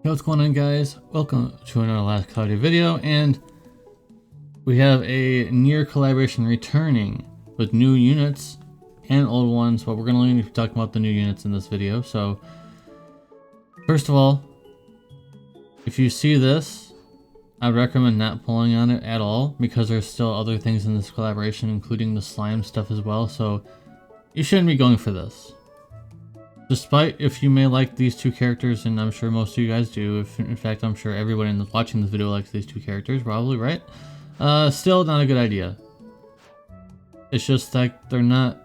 Hey, what's going on, guys? Welcome to another Last Cloudia video, and we have a Nier collaboration returning with new units and old ones, but we're going to only be talking about the new units in this video. So, first of all, if you see this, I'd recommend not pulling on it at all, because there's still other things in this collaboration, including the slime stuff as well, so you shouldn't be going for this. Despite if you may like these two characters, and I'm sure most of you guys do, in fact I'm sure everybody watching this video likes these two characters, probably, right? Still not a good idea. It's just like they're not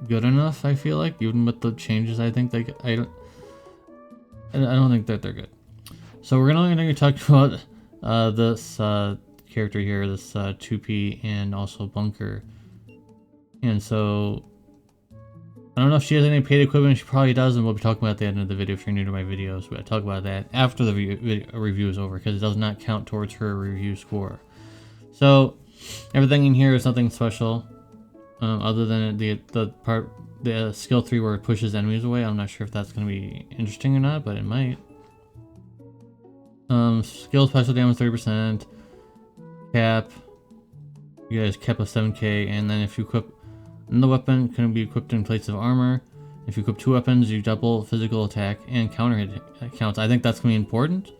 good enough, I feel like, even with the changes. I think I don't think that they're good. So we're only going to talk about this character here, this 2P, and also Bunker. And so I don't know if she has any paid equipment. She probably does, and we'll be talking about that at the end of the video if you're new to my videos. We'll talk about that after the review is over, because it does not count towards her review score. So everything in here is nothing special, other than the skill 3 where it pushes enemies away. I'm not sure if that's going to be interesting or not, but it might. Skill special damage 30%, cap. You guys cap of 7k, and then if you equip. And the weapon can be equipped in place of armor. If you equip 2 weapons, you double physical attack and counter hit counts. I think that's going to be important.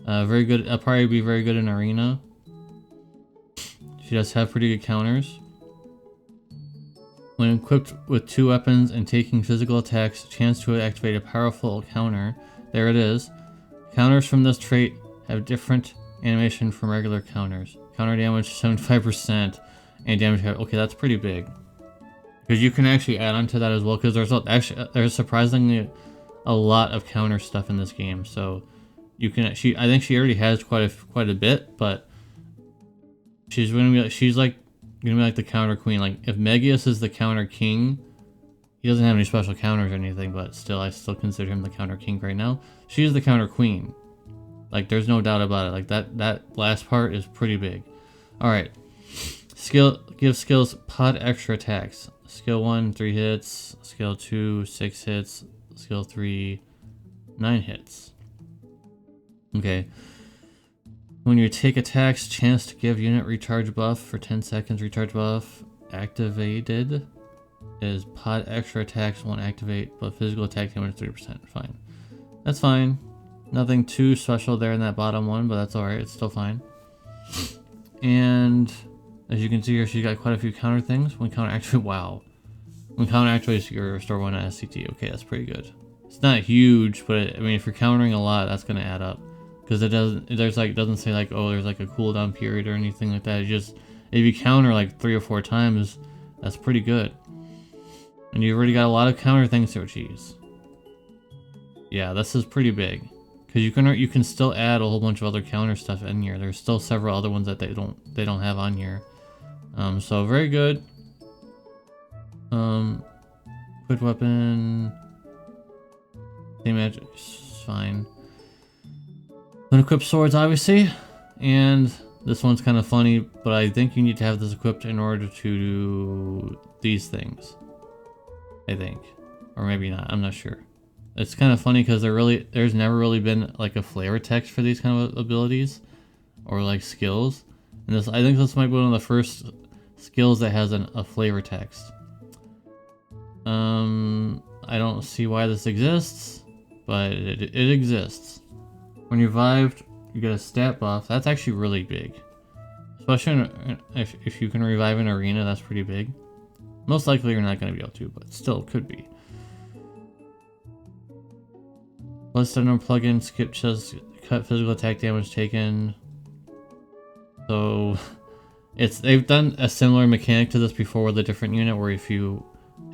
Very good. It'll probably be very good in arena. She does have pretty good counters. When equipped with 2 weapons and taking physical attacks, chance to activate a powerful counter. There it is. Counters from this trait have different animation from regular counters. Counter damage 75% and damage. Okay, that's pretty big. Because you can actually add on to that as well, because there's surprisingly a lot of counter stuff in this game. So you can I think she already has quite a bit, but she's gonna be like the counter queen. Like if Megius is the counter king, he doesn't have any special counters or anything, but still I still consider him the counter king right now. She's the counter queen. Like there's no doubt about it. Like that last part is pretty big. All right, give skills pod extra attacks. Skill 1, 3 hits. Skill 2, 6 hits. Skill 3, 9 hits. Okay. When you take attacks, chance to give unit recharge buff for 10 seconds. Recharge buff activated is pod extra attacks won't activate, but physical attack damage 3%. Fine. That's fine. Nothing too special there in that bottom one, but that's alright. It's still fine. And as you can see here, she's got quite a few counter things. When counter activate, wow. When counter activates, you restore 1 SCT. Okay, that's pretty good. It's not huge, but I mean, if you're countering a lot, that's gonna add up. Because it doesn't say like, oh, there's like a cooldown period or anything like that. It just, if you counter like 3 or 4 times, that's pretty good. And you've already got a lot of counter things to achieve. Yeah, this is pretty big. Because you can still add a whole bunch of other counter stuff in here. There's still several other ones that they don't have on here. So very good. Quick weapon. Same magic, fine. Unequipped swords, obviously, and this one's kind of funny, but I think you need to have this equipped in order to do these things. I think, or maybe not. I'm not sure. It's kind of funny because there's never really been like a flavor text for these kind of abilities or like skills, and I think this might be one of the first skills that has a flavor text. I don't see why this exists, but it exists. When you're revived, you get a stat buff. That's actually really big, especially if you can revive an arena. That's pretty big. Most likely you're not going to be able to, but still could be. Let's plug in skip says cut physical attack damage taken. So they've done a similar mechanic to this before with a different unit, where if you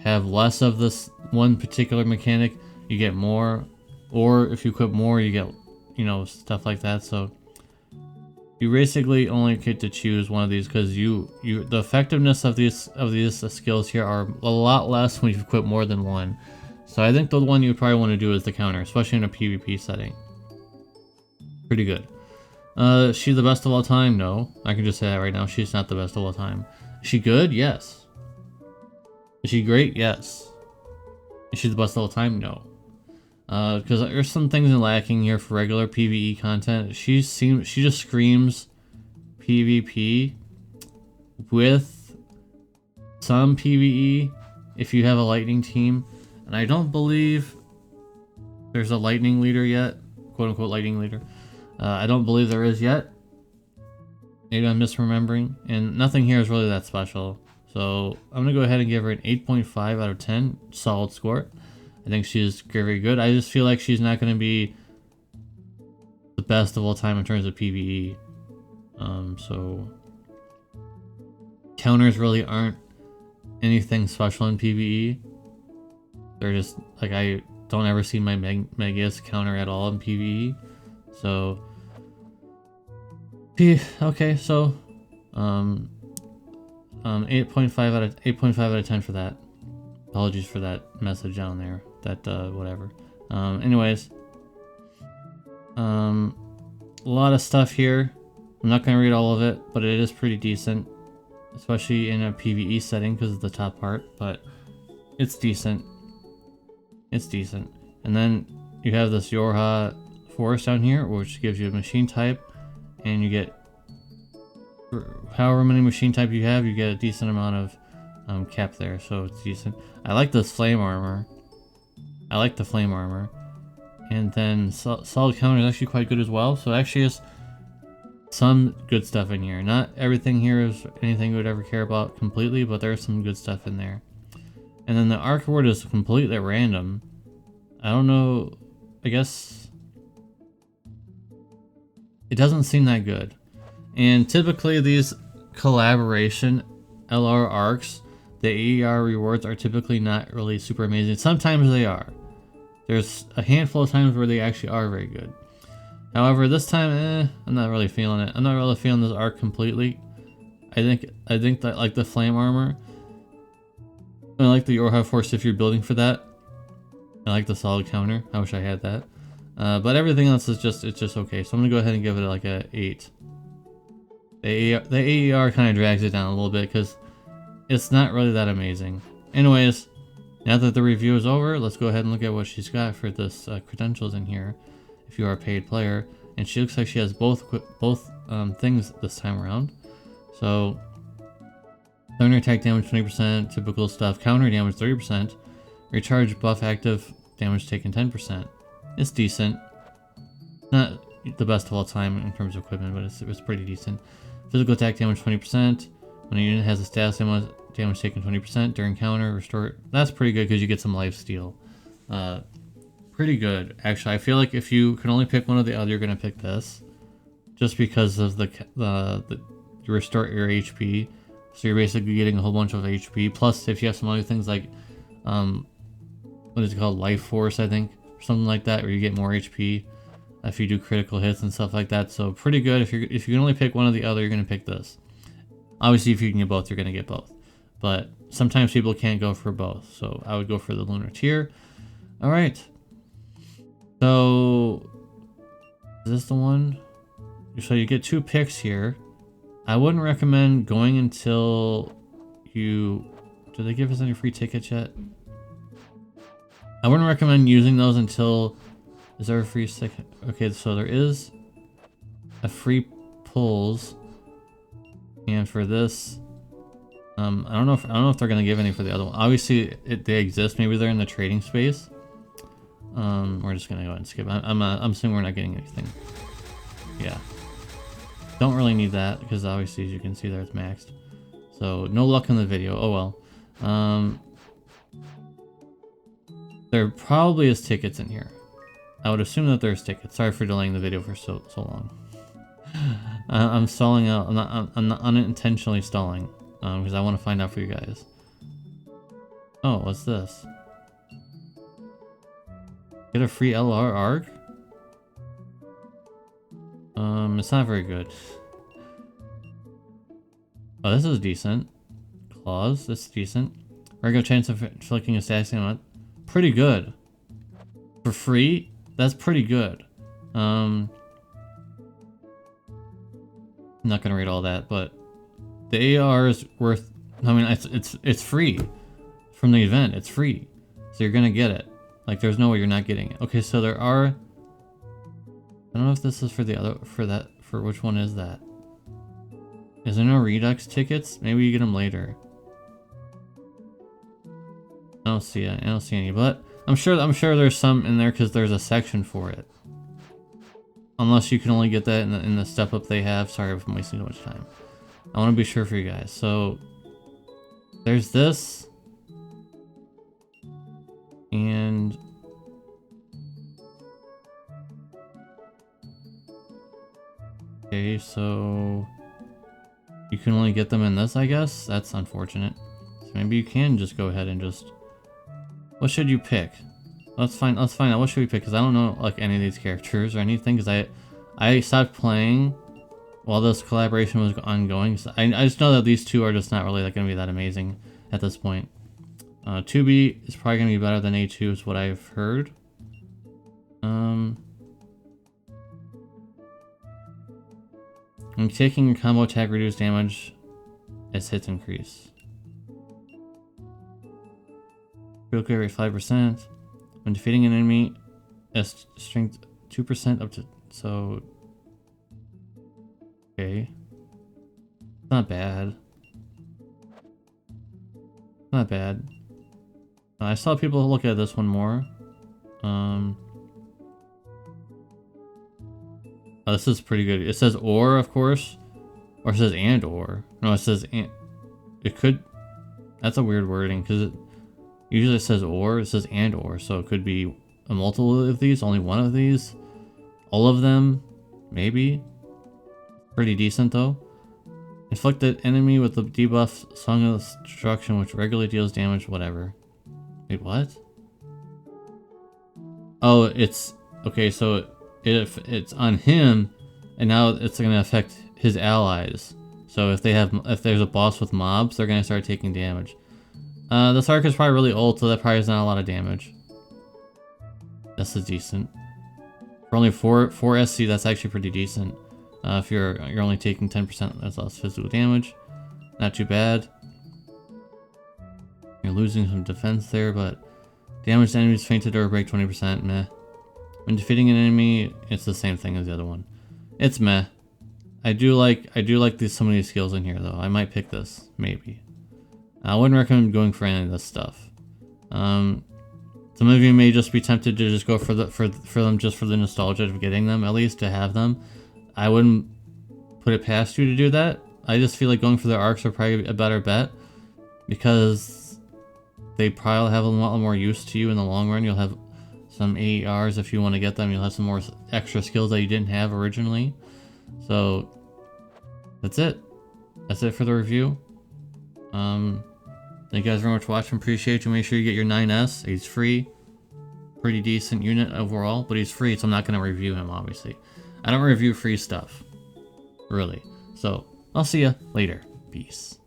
have less of this one particular mechanic, you get more, or if you equip more, you get, you know, stuff like that. So you basically only get to choose one of these, because the effectiveness of these skills here are a lot less when you equip more than one. So I think the one you probably want to do is the counter, especially in a PvP setting. Pretty good. Is she the best of all time? No. I can just say that right now. She's not the best of all time. Is she good? Yes. Is she great? Yes. Is she the best of all time? No. because there's some things lacking here for regular PvE content. She just screams PvP with some PvE if you have a lightning team, and I don't believe there's a lightning leader yet, quote unquote lightning leader. I don't believe there is yet. Maybe I'm misremembering, and nothing here is really that special. So I'm gonna go ahead and give her an 8.5 out of 10, solid score. I think she's very good. I just feel like she's not gonna be the best of all time in terms of PvE. So counters really aren't anything special in PvE. They're just like, I don't ever see my Megas counter at all in PvE. So okay, so 8.5 out of 10 for that. Apologies for that message down there. That whatever. Anyways, a lot of stuff here. I'm not gonna read all of it, but it is pretty decent, especially in a PvE setting because of the top part. But it's decent. It's decent. And then you have this Yorha Forest down here, which gives you a machine type, and you get however many machine type you have, you get a decent amount of cap there, so it's decent. I like this flame armor. I like the flame armor. And then solid counter is actually quite good as well, so it actually is some good stuff in here. Not everything here is anything we would ever care about completely, but there's some good stuff in there. And then the arc ward is completely random. I don't know, I guess it doesn't seem that good. And typically these collaboration LR arcs, the AER rewards are typically not really super amazing. Sometimes they are. There's a handful of times where they actually are very good. However, this time, I'm not really feeling it. I'm not really feeling this arc completely. I think that, like the flame armor, I like the Yorha Force if you're building for that. I like the solid counter. I wish I had that. But everything else is just, it's just okay. So I'm gonna go ahead and give it like a 8. The AER kind of drags it down a little bit because it's not really that amazing. Anyways, now that the review is over, let's go ahead and look at what she's got for this credentials in here. If you are a paid player, and she looks like she has both things this time around. So thunder attack damage 20%, typical stuff. Counter damage 30%, recharge buff active damage taken 10%. It's decent. Not the best of all time in terms of equipment, but it's pretty decent. Physical attack damage 20%. When a unit has a status damage taken 20% during counter, restore. That's pretty good because you get some life steal. Pretty good, actually. I feel like if you can only pick one or the other, you're gonna pick this, just because of the you restore your HP. So you're basically getting a whole bunch of HP. Plus, if you have some other things like, what is it called, Life Force, I think, or something like that, where you get more HP if you do critical hits and stuff like that. So pretty good. If you can only pick one or the other, you're gonna pick this. Obviously, if you can get both, you're gonna get both. But sometimes people can't go for both, so I would go for the Lunar Tier. All right. So is this the one? So you get 2 picks here. I wouldn't recommend going until you... Do they give us any free tickets yet? I wouldn't recommend using those until... Is there a free ticket? Okay, so there is a free pulls, and for this, I don't know if they're gonna give any for the other one. Obviously, they exist. Maybe they're in the trading space. We're just gonna go ahead and skip. I'm assuming we're not getting anything. Yeah. Don't really need that because obviously, as you can see there, it's maxed. So no luck in the video. Oh well. There probably is tickets in here. I would assume that there's tickets. Sorry for delaying the video for so long. I'm stalling out. I'm not unintentionally stalling because I want to find out for you guys. Oh, what's this? Get a free LR arc? It's not very good. Oh, this is decent. Claws, this is decent. Regular chance of inflicting a status amount. Pretty good. For free? That's pretty good. I'm not gonna read all that, but the AR is worth... I mean, it's free. From the event, it's free. So you're gonna get it. Like, there's no way you're not getting it. Okay, so there are... I don't know if this is for the other... For which one is that? Is there no Redux tickets? Maybe you get them later. I don't see it. I don't see any, but I'm sure there's some in there because there's a section for it. Unless you can only get that in the step up they have. Sorry if I'm wasting too much time. I want to be sure for you guys. So there's this, and okay, so you can only get them in this, I guess. That's unfortunate. So maybe you can just go ahead and just... What should you pick? Let's find out. What should we pick? Because I don't know like any of these characters or anything. Because I stopped playing while this collaboration was ongoing. So I just know that these two are just not really like going to be that amazing at this point. 2B is probably going to be better than A2 is what I've heard. I'm taking a combo attack, reduce damage as hits increase. Critical rate 5%. When defeating an enemy, as strength 2% up to... So... Okay. Not bad. Not bad. I saw people look at this one more. Oh, this is pretty good. It says or, of course. Or it says and or. No, it says and. It could... That's a weird wording, because it usually says or. It says and or. So it could be a multiple of these, only one of these. All of them, maybe. Pretty decent, though. Inflict the enemy with the debuff Song of Destruction, which regularly deals damage, whatever. Wait, what? Oh, it's... Okay, so if it's on him, and now it's going to affect his allies. So if there's a boss with mobs, they're going to start taking damage. This arc is probably really old, so that probably is not a lot of damage. This is decent. For only 4 SC, that's actually pretty decent. If you're only taking 10% less physical damage, not too bad. You're losing some defense there, but damaged enemies fainted or break 20%. Meh. When defeating an enemy, it's the same thing as the other one. It's meh. I do like some of these skills in here though. I might pick this, maybe. I wouldn't recommend going for any of this stuff. Some of you may just be tempted to just go for them just for the nostalgia of getting them, at least to have them. I wouldn't put it past you to do that. I just feel like going for the arcs are probably a better bet because they probably have a lot more use to you in the long run. You'll have some AERs if you want to get them. You'll have some more extra skills that you didn't have originally. So that's it. That's it for the review. Thank you guys very much for watching. Appreciate you. Make sure you get your 9S. He's free. Pretty decent unit overall, but he's free, so I'm not going to review him, obviously. I don't review free stuff. Really. So, I'll see ya later. Peace.